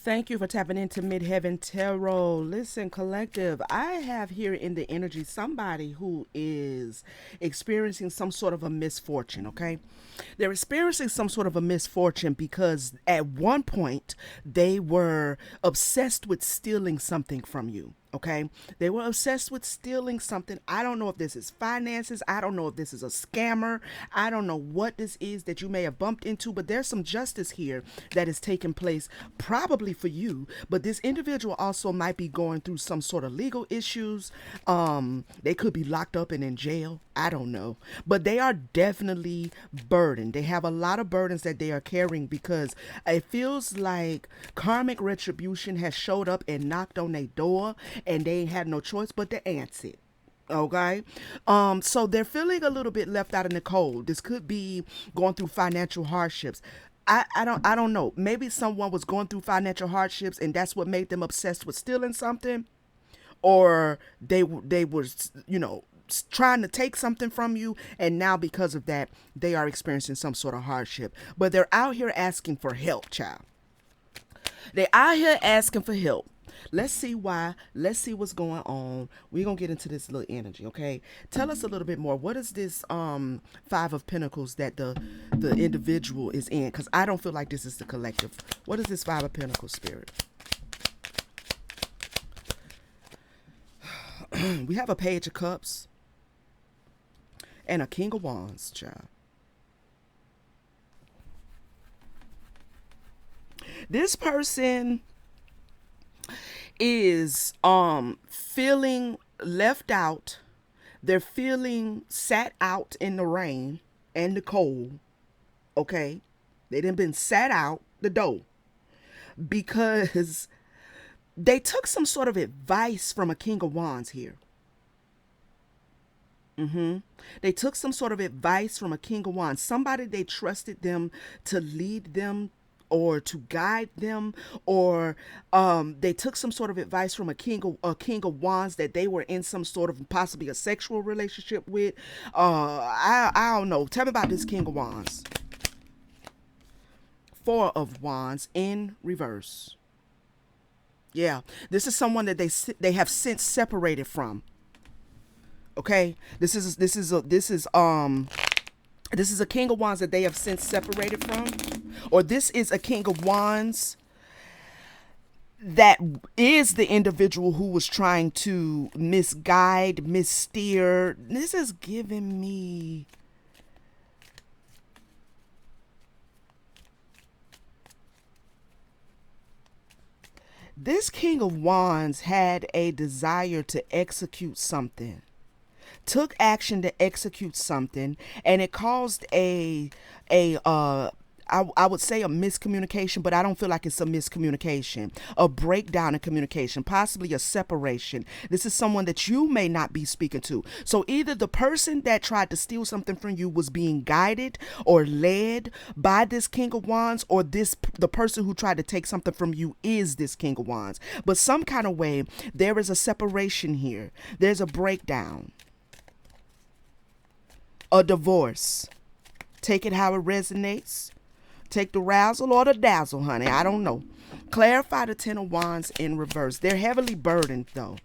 Thank you for tapping into Midheaven Tarot. Listen, collective, I have here in the energy somebody who is experiencing some sort of a misfortune, okay? They're experiencing some sort of a misfortune because at one point they were obsessed with stealing something from you. Okay, they were obsessed with stealing something. I don't know if this is finances. I don't know if this is a scammer. I don't know what this is that you may have bumped into, but there's some justice here that is taking place, probably for you. But this individual also might be going through some sort of legal issues. They could be locked up and in jail. I don't know, but they are definitely burdened. They have a lot of burdens that they are carrying because it feels like karmic retribution has showed up and knocked on their door, and they ain't had no choice but to answer it. Okay. So they're feeling a little bit left out in the cold. This could be going through financial hardships. I don't know. Maybe someone was going through financial hardships and that's what made them obsessed with stealing something, or they were, you know, trying to take something from you, and now because of that they are experiencing some sort of hardship, but they're out here asking for help, child. They're out here asking for help. Let's see why. Let's see what's going on. We're gonna get into this little energy, okay? Tell us a little bit more. What is this Five of Pentacles that the individual is in? Because I don't feel like this is the collective. What is this Five of Pentacles, spirit? We have a Page of Cups and a King of Wands, child. This person is feeling left out. They're feeling sat out in the rain and the cold. Okay? They done been sat out the door because they took some sort of advice from a King of Wands here. They took some sort of advice from a King of Wands. Somebody they trusted them to lead them or to guide them, or they took some sort of advice from a king of wands that they were in some sort of possibly a sexual relationship with. I don't know. Tell me about this King of Wands. Four of Wands in reverse. Yeah, this is someone that they have since separated from. Okay, this is a King of Wands that they have since separated from, or this is a King of Wands that is the individual who was trying to misguide, missteer. This is giving me, this King of Wands had a desire to execute something, took action to execute something, and it caused I would say a miscommunication, but I don't feel like it's a miscommunication, a breakdown in communication, possibly a separation. This is someone that you may not be speaking to. So either the person that tried to steal something from you was being guided or led by this King of Wands, or the person who tried to take something from you is this King of Wands. But some kind of way there is a separation here. There's a breakdown, a divorce. Take it how it resonates. Take the razzle or the dazzle, honey. I don't know. Clarify the Ten of Wands in reverse. They're heavily burdened, though.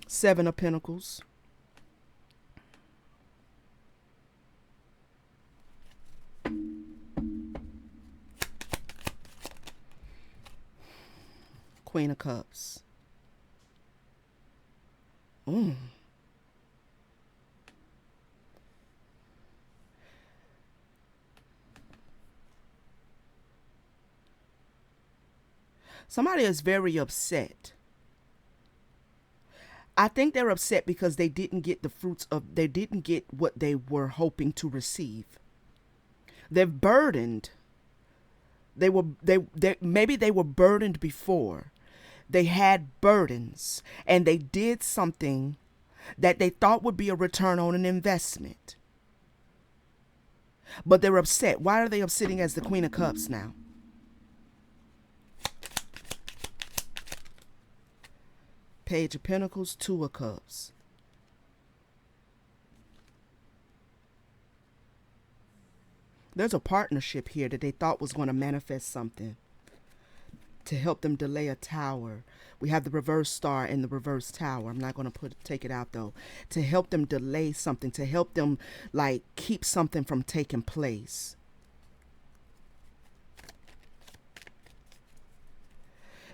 Seven of Pentacles. Queen of Cups. Ooh. Somebody is very upset. I think they're upset because they didn't get they didn't get what they were hoping to receive. They're burdened. Maybe they were burdened before. They had burdens and they did something that they thought would be a return on an investment. But they're upset. Why are they upsetting as the Queen of Cups now? Page of Pentacles, Two of Cups. There's a partnership here that they thought was going to manifest something. to help them delay a tower. We have the reverse star and the reverse tower. I'm not going to take it out though. To help them delay something, to help them like keep something from taking place.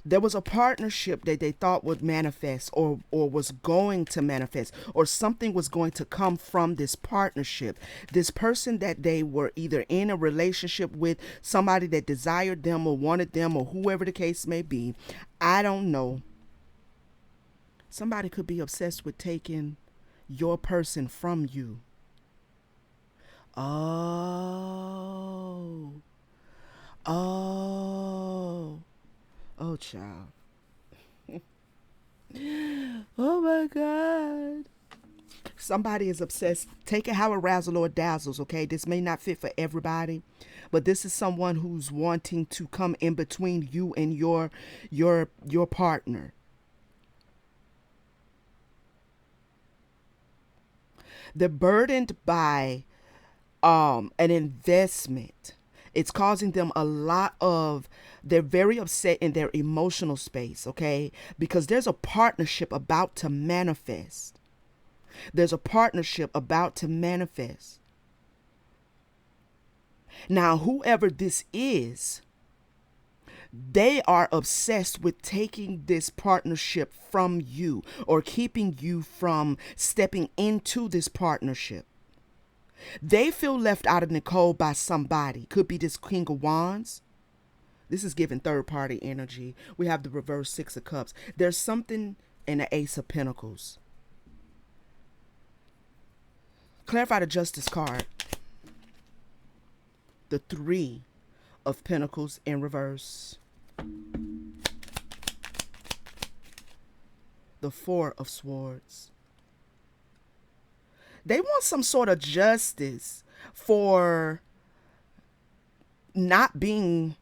There was a partnership that they thought would manifest, or was going to manifest, or something was going to come from this partnership. This person that they were either in a relationship with, somebody that desired them or wanted them, or whoever the case may be, I don't know. Somebody could be obsessed with taking your person from you. Oh. Oh. Oh, child. Oh, my God. Somebody is obsessed. Take it how it razzle or dazzles, okay? This may not fit for everybody, but this is someone who's wanting to come in between you and your partner. They're burdened by an investment. It's causing them a lot of, they're very upset in their emotional space, okay? Because there's a partnership about to manifest. There's a partnership about to manifest. Now, whoever this is, they are obsessed with taking this partnership from you, or keeping you from stepping into this partnership. They feel left out of the cold by somebody. Could be this King of Wands. This is giving third party energy. We have the reverse Six of Cups. There's something in the Ace of Pentacles. Clarify the Justice card. The Three of Pentacles in reverse. The Four of Swords. They want some sort of justice for not being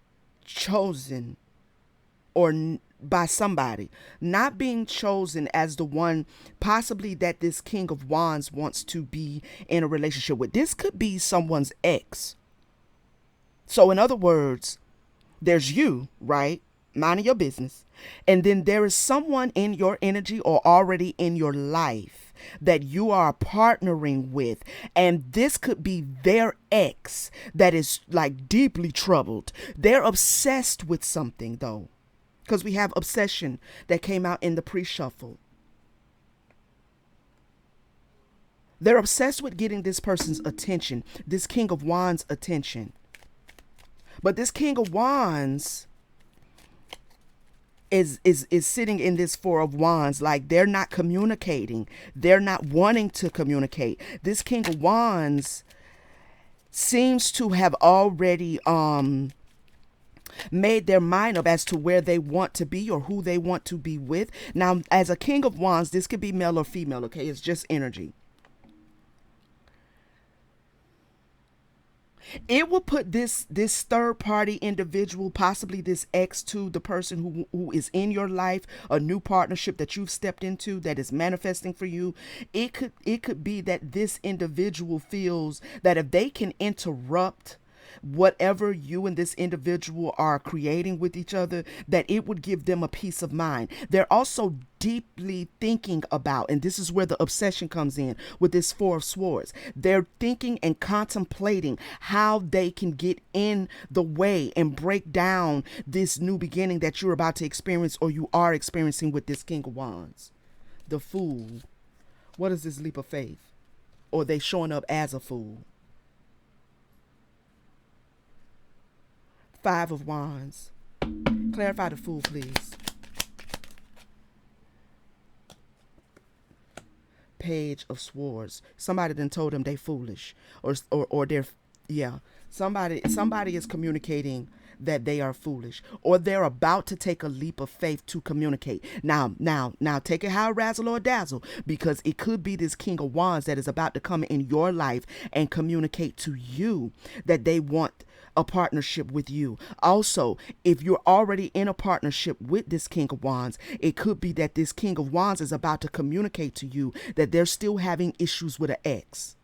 chosen, or by somebody, not being chosen as the one possibly that this King of Wands wants to be in a relationship with. This could be someone's ex. So in other words, there's you, right? Minding your business. And then there is someone in your energy or already in your life that you are partnering with, and this could be their ex that is like deeply troubled. They're obsessed with something though, because we have obsession that came out in the pre-shuffle. They're obsessed with getting this person's attention, this King of Wands attention. But this King of Wands is sitting in this Four of Wands, like they're not communicating. They're not wanting to communicate. This King of Wands seems to have already made their mind up as to where they want to be or who they want to be with. Now, as a King of Wands, this could be male or female, okay? It's just energy. It will put this third party individual, possibly this ex, to the person who is in your life, a new partnership that you've stepped into that is manifesting for you. It could be that this individual feels that if they can interrupt whatever you and this individual are creating with each other, that it would give them a peace of mind. They're also deeply thinking about, and this is where the obsession comes in with this Four of Swords. They're thinking and contemplating how they can get in the way and break down this new beginning that you're about to experience, or you are experiencing, with this King of Wands. The Fool. What is this leap of faith? Or they showing up as a fool? Five of Wands. Clarify the Fool, please. Page of Swords. Somebody done told them they foolish, or they're, yeah. Somebody is communicating that they are foolish, or they're about to take a leap of faith to communicate. Now take it how razzle or dazzle, because it could be this King of Wands that is about to come in your life and communicate to you that they want a partnership with you. Also, if you're already in a partnership with this King of Wands, it could be that this King of Wands is about to communicate to you that they're still having issues with an ex.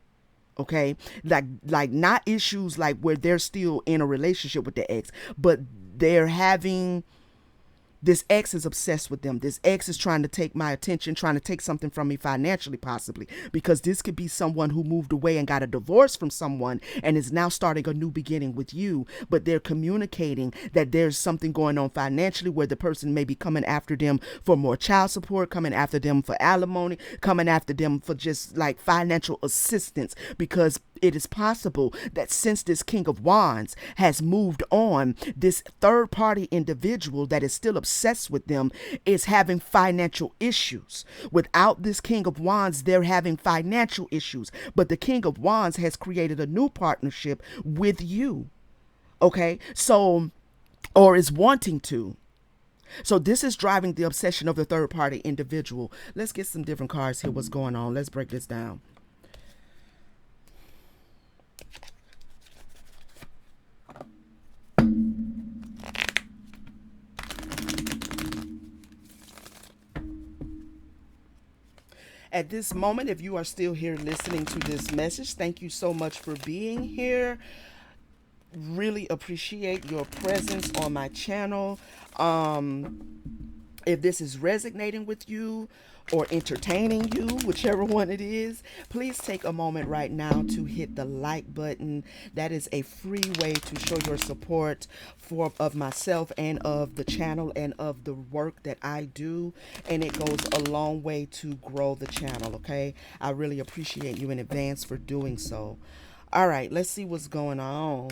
Okay, like not issues like where they're still in a relationship with the ex, but they're having This ex is obsessed with them. This ex is trying to take my attention, trying to take something from me financially, possibly, because this could be someone who moved away and got a divorce from someone and is now starting a new beginning with you. But they're communicating that there's something going on financially where the person may be coming after them for more child support, coming after them for alimony, coming after them for just like financial assistance, because it is possible that since this King of Wands has moved on, this third party individual that is still obsessed with them is having financial issues. Without this King of Wands, they're having financial issues. But the King of Wands has created a new partnership with you. Okay? So, or is wanting to. So this is driving the obsession of the third party individual. Let's get some different cards here. What's going on? Let's break this down. At this moment, if you are still here listening to this message, thank you so much for being here. Really appreciate your presence on my channel. If this is resonating with you or entertaining you, whichever one it is, please take a moment right now to hit the like button. That is a free way to show your support of myself and of the channel and of the work that I do, and it goes a long way to grow the channel. Okay, I really appreciate you in advance for doing so. All right, let's see what's going on.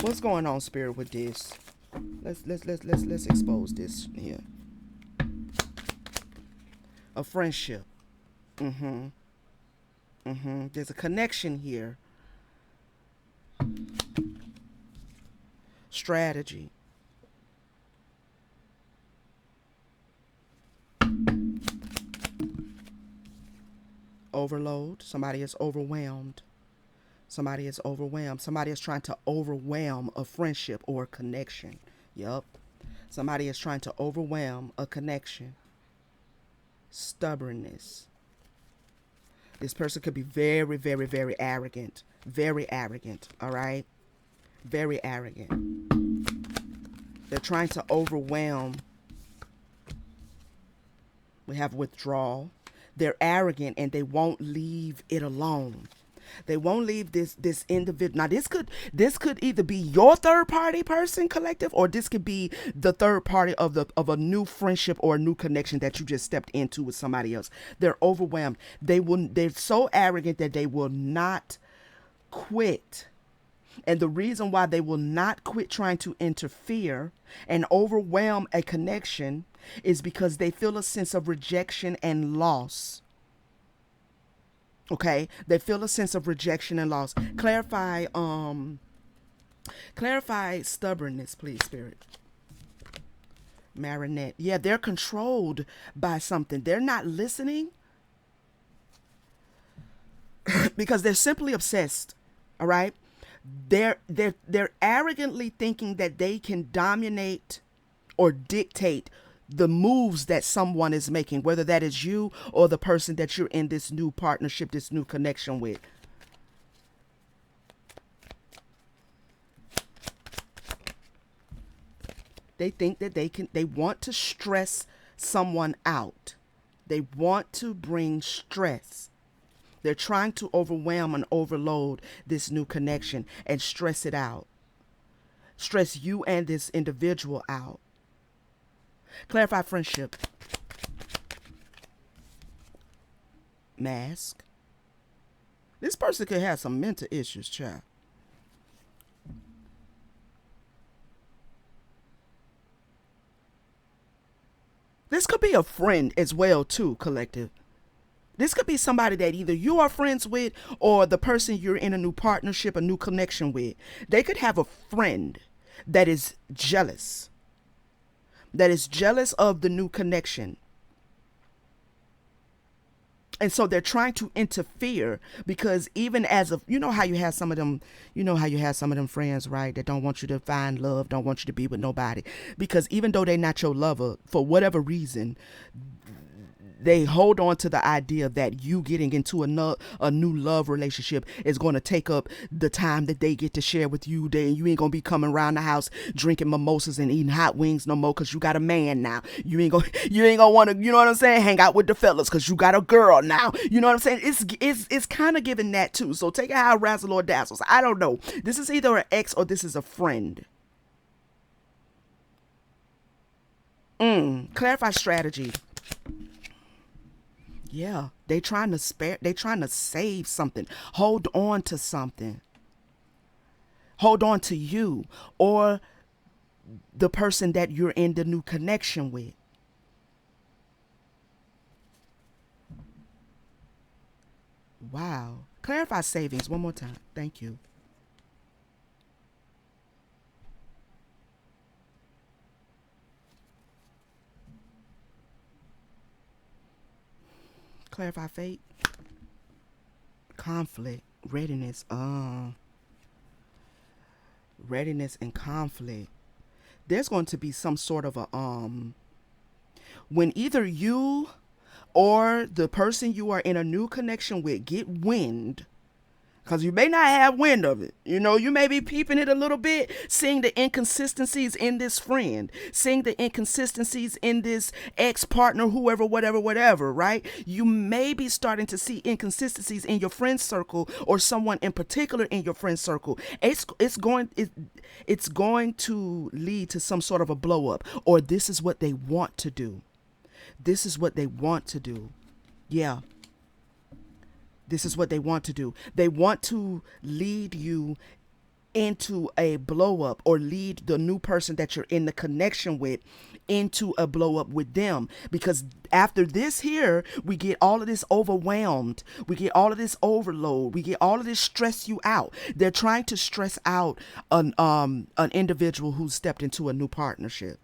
What's going on, Spirit, with this? Let's expose this here. A friendship. There's a connection here. Strategy. Overload. Somebody is overwhelmed. Somebody is overwhelmed. Somebody is trying to overwhelm a friendship or a connection. Yup. Somebody is trying to overwhelm a connection. Stubbornness. This person could be very, very, very arrogant. Very arrogant. All right? Very arrogant. They're trying to overwhelm. We have withdrawal. They're arrogant and they won't leave it alone. They won't leave this individual. Now this could either be your third party person, collective, or this could be the third party of a new friendship or a new connection that you just stepped into with somebody else. They're overwhelmed. They're so arrogant that they will not quit. And the reason why they will not quit trying to interfere and overwhelm a connection is because they feel a sense of rejection and loss. Okay, they feel a sense of rejection and loss. Clarify stubbornness, please, Spirit. Marinette. Yeah, they're controlled by something. They're not listening because they're simply obsessed. All right, they're arrogantly thinking that they can dominate or dictate the moves that someone is making, whether that is you or the person that you're in this new partnership, this new connection with. They think that they want to stress someone out. They want to bring stress. They're trying to overwhelm and overload this new connection and stress it out. Stress you and this individual out. Clarify friendship. Mask. This person could have some mental issues, child. This could be a friend as well, too, collective. This could be somebody that either you are friends with or the person you're in a new partnership, a new connection with. They could have a friend that is jealous. That is jealous of the new connection. And so they're trying to interfere because even as of, you know how you have some of them friends, right, that don't want you to find love, don't want you to be with nobody. Because even though they're not your lover, for whatever reason, they hold on to the idea that you getting into a new love relationship is going to take up the time that they get to share with you. You ain't going to be coming around the house drinking mimosas and eating hot wings no more because you got a man now. You ain't gonna want to, you know what I'm saying, hang out with the fellas because you got a girl now. You know what I'm saying? It's kind of giving that too. So take it how razzle or dazzles. I don't know. This is either an ex or this is a friend. Clarify strategy. Yeah, they trying to save something. Hold on to something. Hold on to you or the person that you're in the new connection with. Wow. Clarify savings one more time. Thank you. Clarify fate. Conflict. Readiness. Readiness and conflict. There's going to be some sort of a when either you or the person you are in a new connection with get wind, because you may not have wind of it. You know, you may be peeping it a little bit, seeing the inconsistencies in this friend, seeing the inconsistencies in this ex-partner, whoever, whatever, right? You may be starting to see inconsistencies in your friend circle or someone in particular in your friend circle. It's going to lead to some sort of a blow up, or this is what they want to do. This is what they want to do. Yeah. This is what they want to do. They want to lead you into a blow up or lead the new person that you're in the connection with into a blow up with them. Because after this here, we get all of this overwhelmed. We get all of this overload. We get all of this stress you out. They're trying to stress out an individual who stepped into a new partnership.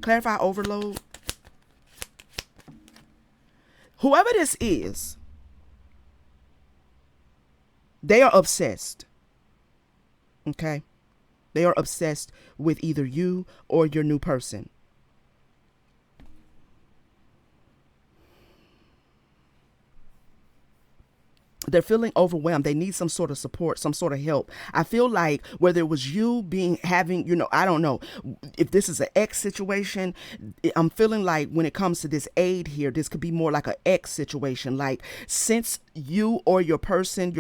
Clarify overload. Whoever this is, they are obsessed. Okay? They are obsessed with either you or your new person. They're feeling overwhelmed. They need some sort of support, some sort of help. I feel like whether it was you having, I don't know if this is an ex situation. I'm feeling like when it comes to this aid here, this could be more like an ex situation. Like since you or your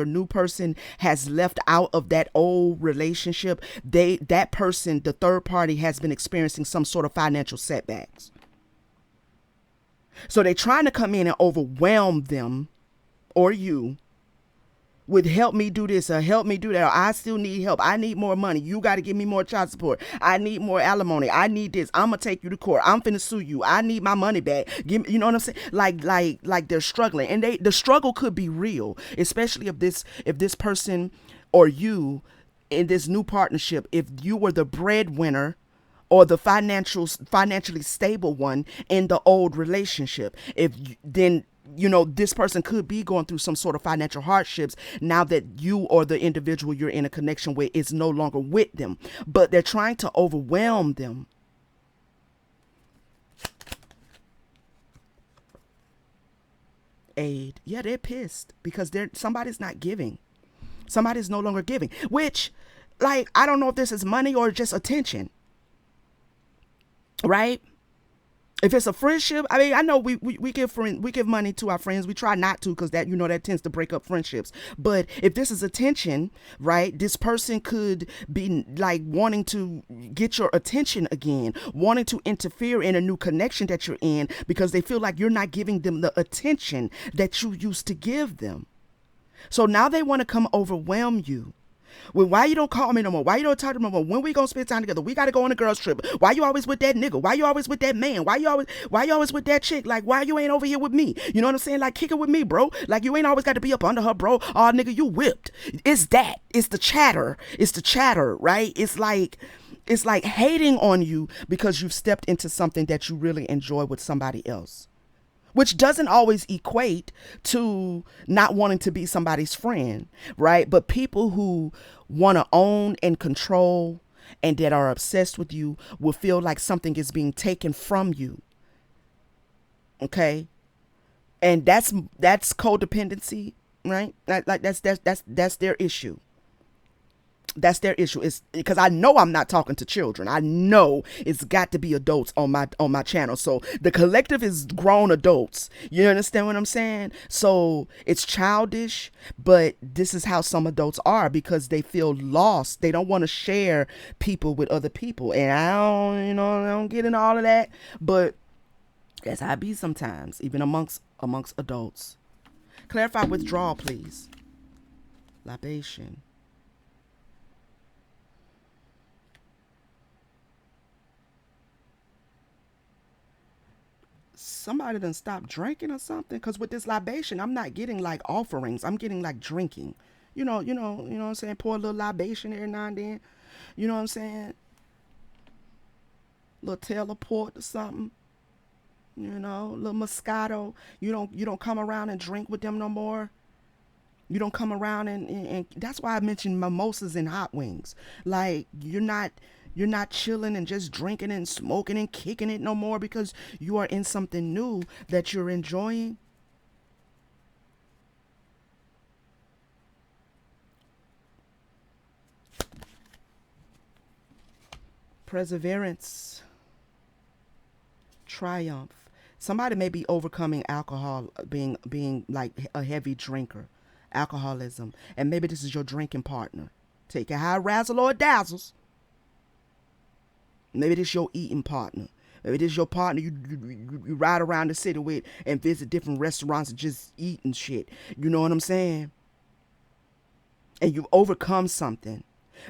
new person has left out of that old relationship, that person, the third party, has been experiencing some sort of financial setbacks. So they're trying to come in and overwhelm them or you with help me do this or help me do that. Or I still need help. I need more money. You got to give me more child support. I need more alimony. I need this. I'm going to take you to court. I'm finna sue you. I need my money back. Give me, you know what I'm saying? Like they're struggling, and the struggle could be real, especially if this person or you in this new partnership, if you were the breadwinner or the financially stable one in the old relationship, then this person could be going through some sort of financial hardships now that you or the individual you're in a connection with is no longer with them, but they're trying to overwhelm them. Aid. Yeah, they're pissed because somebody's not giving. Somebody's no longer giving, which, like, I don't know if this is money or just attention, right? If it's a friendship, I mean, I know we give money to our friends. We try not to, because that tends to break up friendships. But if this is attention, right, this person could be like wanting to get your attention again, wanting to interfere in a new connection that you're in because they feel like you're not giving them the attention that you used to give them. So now they want to come overwhelm you. Well, why you don't call me no more? Why you don't talk to me no more? When we gonna spend time together? We gotta go on a girls trip. Why you always with that nigga? Why you always with that man? Why you always with that chick? Like, why you ain't over here with me? You know what I'm saying? Like, kick it with me, bro. Like, you ain't always got to be up under her, bro. Oh, nigga, you whipped. It's that. It's the chatter. It's the chatter, right? It's like hating on you because you've stepped into something that you really enjoy with somebody else, which doesn't always equate to not wanting to be somebody's friend, right? But people who want to own and control and that are obsessed with you will feel like something is being taken from you, okay? And that's codependency, right? Like that's their issue. That's their issue. It's because I know I'm not talking to children. I know it's got to be adults on my channel. So the collective is grown adults. You understand what I'm saying? So it's childish, but this is how some adults are because they feel lost. They don't want to share people with other people. And I don't get into all of that, but that's how it be sometimes, even amongst adults. Clarify withdrawal, please. Libation. Somebody done stop drinking or something. Cause with this libation, I'm not getting like offerings. I'm getting like drinking. You know what I'm saying? Pour a little libation every now and then. You know what I'm saying? Little teleport or something. Little Moscato. You don't come around and drink with them no more. You don't come around and that's why I mentioned mimosas and hot wings. Like you're not chilling and just drinking and smoking and kicking it no more because you are in something new that you're enjoying. Perseverance, triumph. Somebody may be overcoming alcohol, being like a heavy drinker, alcoholism, and maybe this is your drinking partner. Take a high razzle or dazzles. Maybe this your eating partner. Maybe this your partner you ride around the city with and visit different restaurants and just eat and shit. You know what I'm saying? And you overcome something.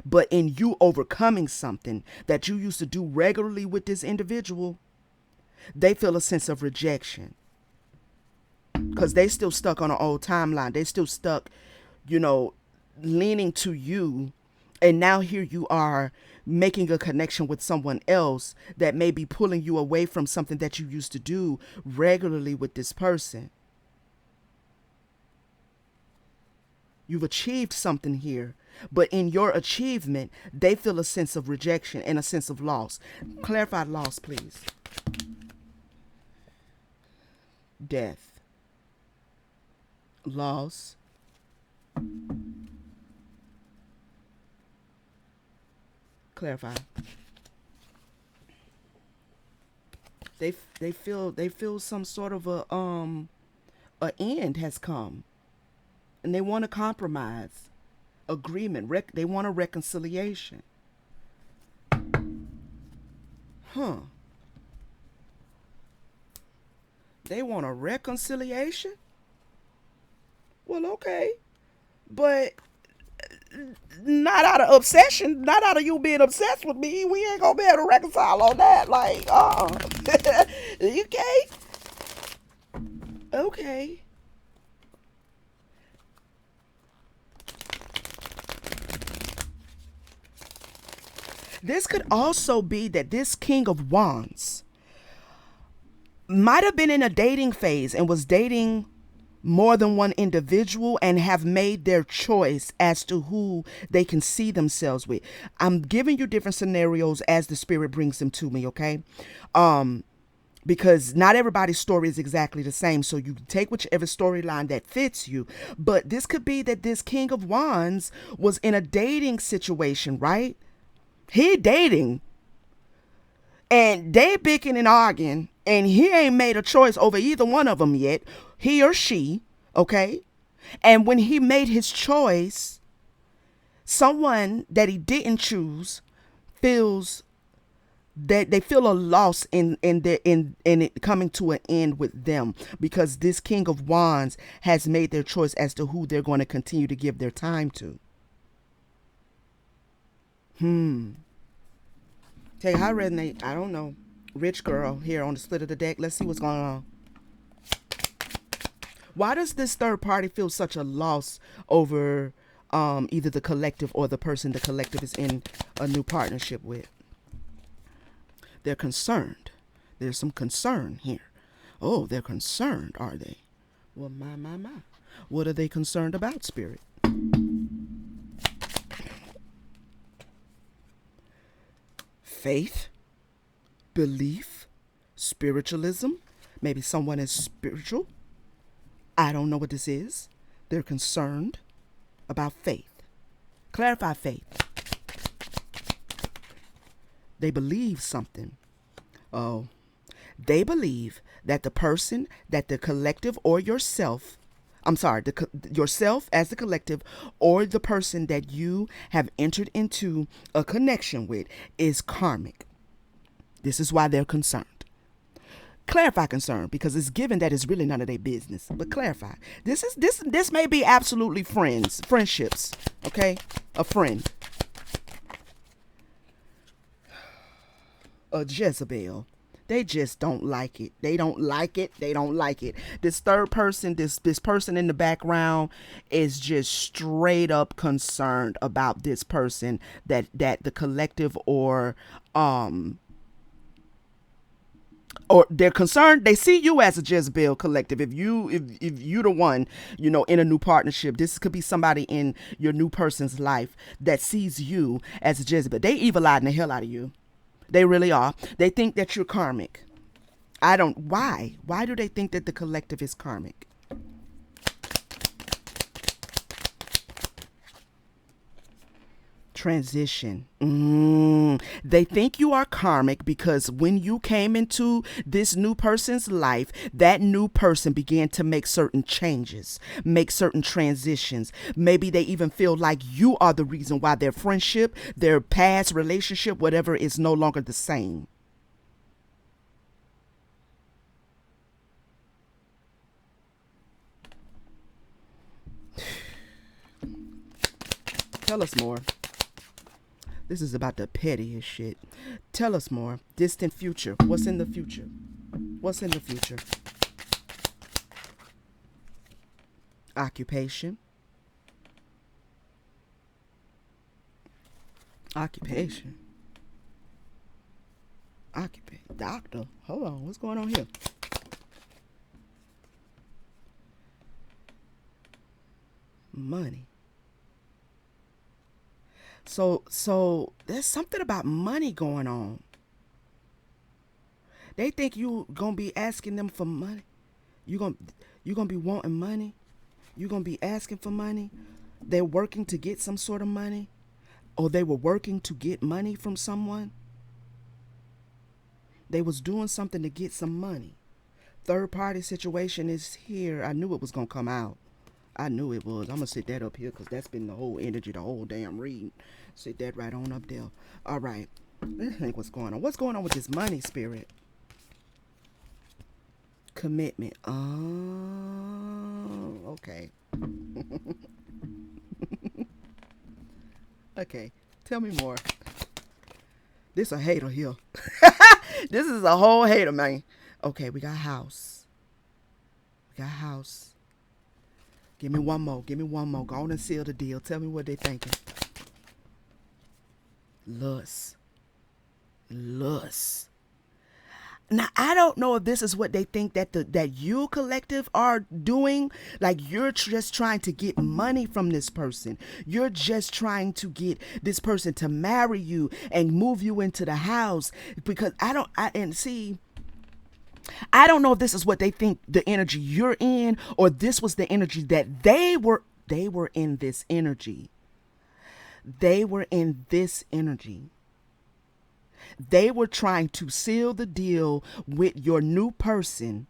But in you overcoming something that you used to do regularly with this individual, they feel a sense of rejection. Because they still stuck on an old timeline. They still stuck, you know, leaning to you. And now here you are making a connection with someone else that may be pulling you away from something that you used to do regularly with this person. You've achieved something here, but in your achievement, they feel a sense of rejection and a sense of loss. Clarify loss, please. Death, loss, clarify. They feel some sort of a end has come, and they want a compromise, agreement. They want a reconciliation. Huh? They want a reconciliation. Well, okay, but not out of obsession, not out of you being obsessed with me. We ain't gonna be able to reconcile on that. Like, okay, okay. This could also be that this King of Wands might have been in a dating phase and was dating more than one individual and have made their choice as to who they can see themselves with. I'm giving you different scenarios as the spirit brings them to me, okay? Because not everybody's story is exactly the same. So you take whichever storyline that fits you. But this could be that this King of Wands was in a dating situation, right? He dating and they picking and arguing and he ain't made a choice over either one of them yet, he or she, okay? And when he made his choice, someone that he didn't choose feels that they feel a loss in it coming to an end with them because this King of Wands has made their choice as to who they're going to continue to give their time to. Tell you how I resonate. I don't know. Rich girl here on the split of the deck. Let's see what's going on. Why does this third party feel such a loss over either the collective or the person the collective is in a new partnership with? They're concerned. There's some concern here. Oh, they're concerned, are they? Well, my. What are they concerned about, Spirit? Faith, belief, spiritualism. Maybe someone is spiritual. I don't know what this is. They're concerned about faith. Clarify faith. They believe something. Oh, they believe that the person, that the collective or yourself, I'm sorry, yourself as the collective or the person that you have entered into a connection with is karmic. This is why they're concerned. Clarify concern, because it's given that it's really none of their business. But clarify. This may be absolutely friendships. Okay, a friend, a Jezebel. They just don't like it. They don't like it. They don't like it. This third person, this person in the background is just straight up concerned about this person that the collective or they're concerned. They see you as a Jezebel collective. If you the one, in a new partnership, this could be somebody in your new person's life that sees you as a Jezebel. They evil eyeing the hell out of you. They really are. They think that you're karmic. Why do they think that the collective is karmic? Transition. They think you are karmic because when you came into this new person's life, that new person began to make certain changes, make certain transitions. Maybe they even feel like you are the reason why their friendship, their past relationship, whatever, is no longer the same. Tell us more. This is about the pettiest shit. Tell us more. Distant future. What's in the future? What's in the future? Occupation. Occupation. Doctor. Hold on. What's going on here? Money. So there's something about money going on. They think you gonna be asking them for money. You gonna be wanting money. You gonna be asking for money. They're working to get some sort of money, or they were working to get money from someone. They was doing something to get some money. Third party situation is here. I knew it was gonna come out. I knew it was. I'm going to sit that up here because that's been the whole energy, the whole damn reading. Sit that right on up there. All right. Let's think what's going on. What's going on with this money, spirit? Commitment. Oh, okay. Okay. Tell me more. This a hater here. This is a whole hater, man. Okay, we got house. We got house. Give me one more. Give me one more. Go on and seal the deal. Tell me what they thinking. Lust. Lust. Now, I don't know if this is what they think that you collective are doing. Like, you're just trying to get money from this person. You're just trying to get this person to marry you and move you into the house. Because I don't know if this is what they think the energy you're in, or this was the energy that they were in this energy. They were in this energy. They were trying to seal the deal with your new person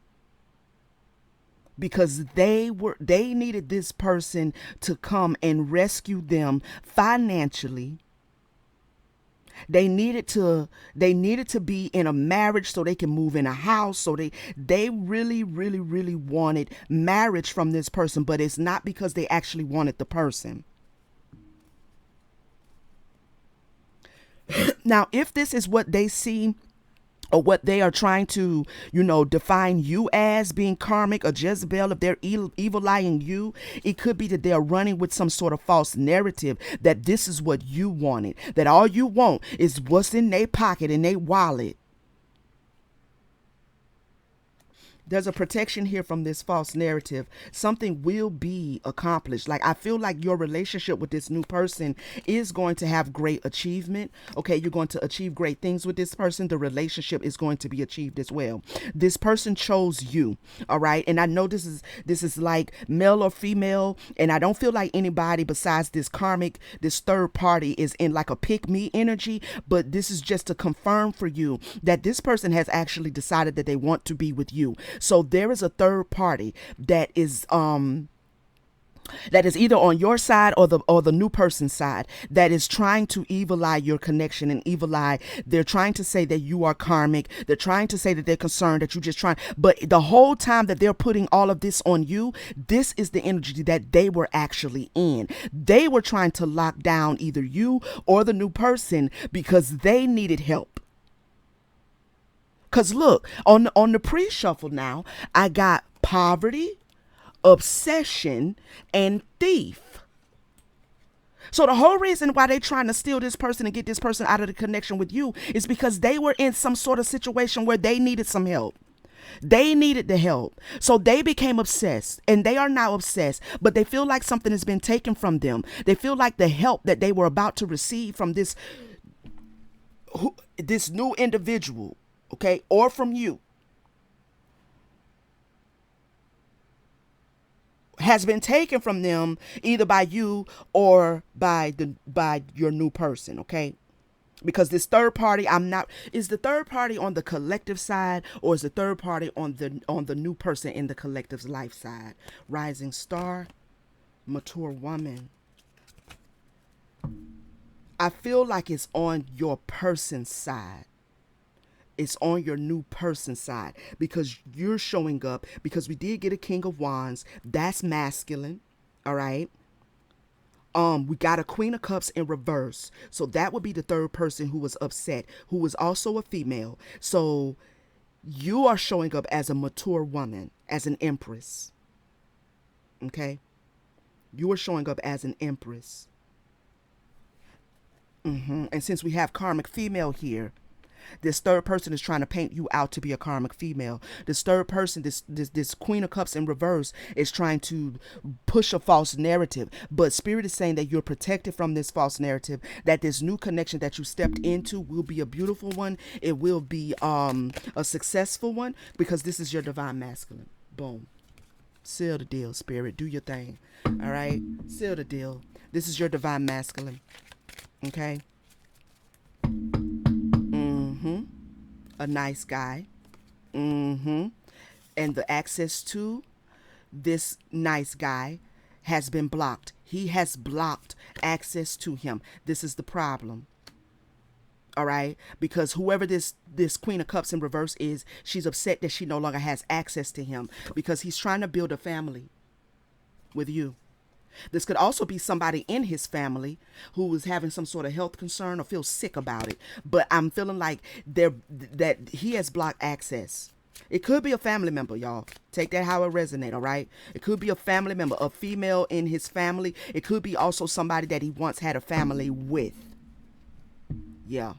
because they needed this person to come and rescue them financially. They needed to be in a marriage so they can move in a house. So they really, really, really wanted marriage from this person, but it's not because they actually wanted the person. Now, if this is what they see or what they are trying to, define you as being karmic or Jezebel, if they're evil eyeing you, it could be that they're running with some sort of false narrative that this is what you wanted, that all you want is what's in their pocket, in their wallet. There's a protection here from this false narrative. Something will be accomplished. Like, I feel like your relationship with this new person is going to have great achievement. Okay, you're going to achieve great things with this person. The relationship is going to be achieved as well. This person chose you. All right, and I know this is like male or female, and I don't feel like anybody besides this karmic, this third party, is in like a pick me energy. But this is just to confirm for you that this person has actually decided that they want to be with you. So there is a third party that is either on your side or the new person's side, that is trying to evil eye your connection and evil eye. They're trying to say that you are karmic. They're trying to say that they're concerned that you just trying. But the whole time that they're putting all of this on you, this is the energy that they were actually in. They were trying to lock down either you or the new person because they needed help. Cause look, on the pre-shuffle now, I got poverty, obsession, and thief. So the whole reason why they trying to steal this person and get this person out of the connection with you is because they were in some sort of situation where they needed some help. They needed the help. So they became obsessed, and they are now obsessed, but they feel like something has been taken from them. They feel like the help that they were about to receive from this new individual, okay, or from you, has been taken from them either by you or by your new person, okay? Because this third party, is the third party on the collective side, or is the third party on the new person in the collective's life side? Rising star, mature woman. I feel like it's on your person's side. It's on your new person side because you're showing up, because we did get a King of Wands. That's masculine. All right. We got a Queen of Cups in reverse. So that would be the third person who was upset, who was also a female. So you are showing up as a mature woman, as an Empress. Okay. You are showing up as an Empress. And since we have karmic female here, this third person is trying to paint you out to be a karmic female. This third person, this Queen of Cups in reverse, is trying to push a false narrative. But Spirit is saying that you're protected from this false narrative, that this new connection that you stepped into will be a beautiful one. It will be a successful one, because this is your divine masculine. Boom. Seal the deal, Spirit. Do your thing. All right? Seal the deal. This is your divine masculine. Okay? A nice guy. And the access to this nice guy has been blocked. He has blocked access to him. This is the problem. All right? Because whoever this Queen of Cups in reverse is, she's upset that she no longer has access to him because he's trying to build a family with you. This could also be somebody in his family who is having some sort of health concern or feels sick about it. But I'm feeling like that he has blocked access. It could be a family member, y'all. Take that how it resonates, all right? It could be a family member, a female in his family. It could be also somebody that he once had a family with. Yeah.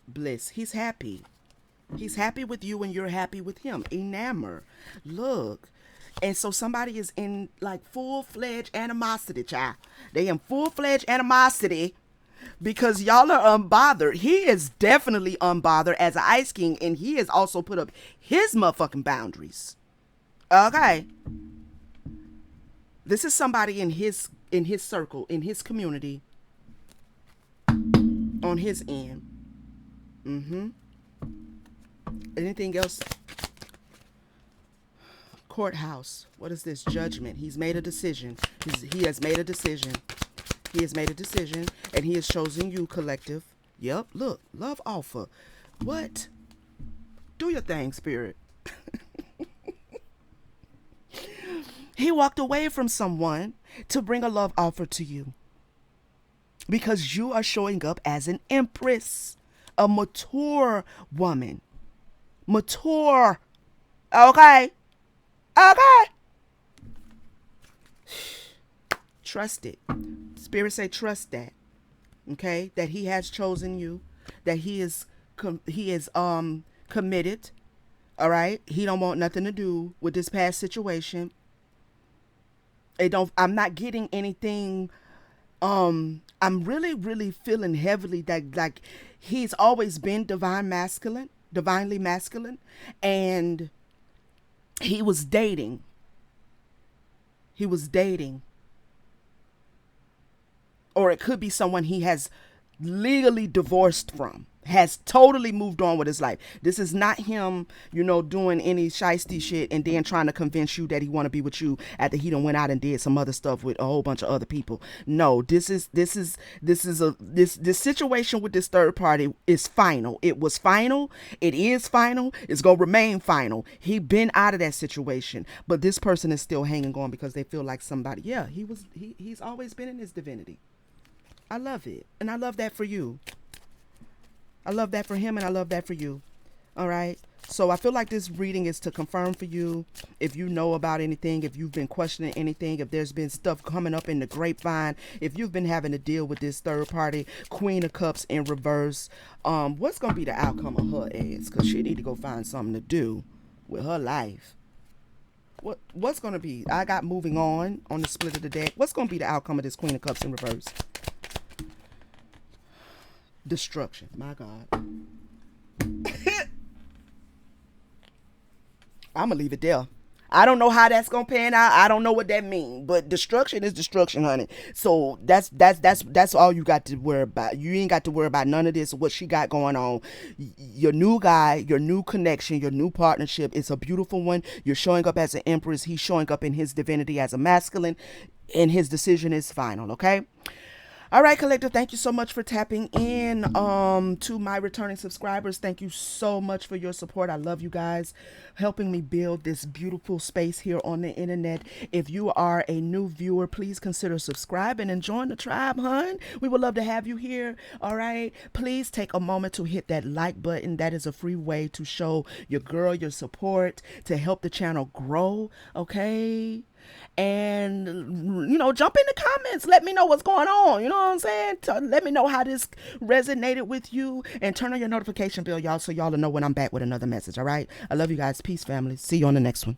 Bliss. He's happy. He's happy with you and you're happy with him. Enamor. Look. And so somebody is in like full-fledged animosity, child. They in full-fledged animosity because y'all are unbothered. He is definitely unbothered as an Ice King, and he has also put up his motherfucking boundaries. Okay. This is somebody in his circle, in his community, on his end. Anything else? Courthouse. What is this? Judgment. He's made a decision. He has made a decision. He has made a decision, and he has chosen you, collective. Yep. Look. Love offer. What? Do your thing, Spirit. He walked away from someone to bring a love offer to you because you are showing up as an Empress, a mature woman. Mature. Okay. Okay. Trust it. Spirit say trust that. Okay, that he has chosen you, that he is committed. All right, he don't want nothing to do with this past situation. It don't. I'm not getting anything. I'm really feeling heavily that like he's always been divinely masculine, and he was dating. He was dating, or it could be someone he has legally divorced from, has totally moved on with his life. This is not him, doing any shisty shit and then trying to convince you that he want to be with you after he done went out and did some other stuff with a whole bunch of other people. No, this situation with this third party is final. It was final. It is final. It's gonna remain final. He been out of that situation, but this person is still hanging on because they feel like somebody. Yeah, he's always been in his divinity. I love it. And I love that for you. I love that for him and I love that for you. All right. So I feel like this reading is to confirm for you if you know about anything, if you've been questioning anything, if there's been stuff coming up in the grapevine, if you've been having to deal with this third party, Queen of Cups in reverse. What's going to be the outcome of her ass? Because she need to go find something to do with her life. What's going to be? I got moving on the split of the deck. What's going to be the outcome of this Queen of Cups in reverse? Destruction. My God. I'm gonna leave it there. I don't know how that's gonna pan out. I don't know what that means, but destruction is destruction, honey. So that's all you got to worry about. You ain't got to worry about none of this. What she got going on, your new guy, your new connection, your new partnership. It's a beautiful one. You're showing up as an empress. He's showing up in his divinity as a masculine, and his decision is final. Okay. All right, collective, thank you so much for tapping in to my returning subscribers. Thank you so much for your support. I love you guys helping me build this beautiful space here on the internet. If you are a new viewer, please consider subscribing and join the tribe, hun. We would love to have you here. All right, please take a moment to hit that like button. That is a free way to show your girl your support, to help the channel grow. Okay, and jump in the comments, let me know what's going on, you know what I'm saying. Let me know how this resonated with you, and turn on your notification bell, y'all, so y'all will know when I'm back with another message. All right, I love you guys. Peace, family. See you on the next one.